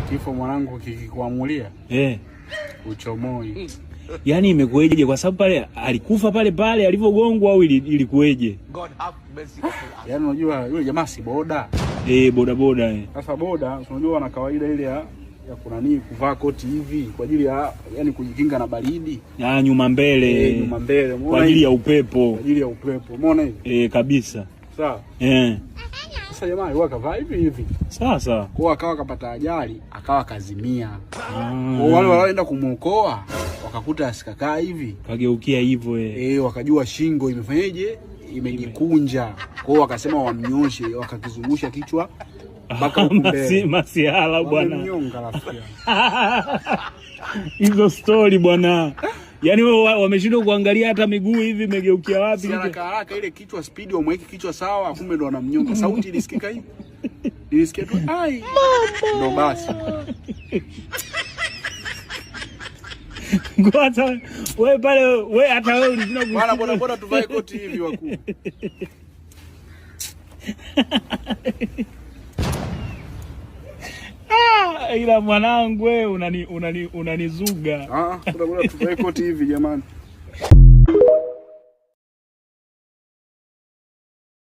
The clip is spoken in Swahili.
Kifo mwanangu kikikuamulia uchomoi. Yaani imekueje? Kwa sababu pale alikufa pale alivyogongwa au ilikueje? Yaani unajua yule jamaa si boda. Boda. Sasa boda unajua wana kawaida ile ya kuna kuvaa koti hivi kwa ajili ya yani kujikinga na baridi. Nyuma mbele. Nyuma mbele. Kwa ajili ya upepo. Kwa ajili ya upepo. Umeona hivi? Kabisa. Sawa. Sasa jamaa alikuwa kavaa hivi. Sasa. Kwa akawa kapata ajali, akawa kazimia. Kwa wale wanaoenda kumuokoa wakakuta asikakaa hivi. Kageukia hivyo wakajua shingo imefanyaje? Imejikunja. Kwa hiyo wakasema wamnyoshe, wakakizungusha kichwa mpaka mbele. Masiala bwana. Mnyonga rafiki. Hizo story bwana. Yaani wameshindwa kuangalia hata miguu hivi imegeukia wapi. Haraka ile kichwa speed wamweke kichwa sawa, kumbe ndo wanamnyonga. Sauti ilisikika hivi. Nilisikia tu ai. Ndo basi. Ngoja wewe pale hata wewe ulishinda bwana tuvae koti hivi wakuu. Ila mwanangu wewe unanizuga. Bwana tuvae koti hivi jamani.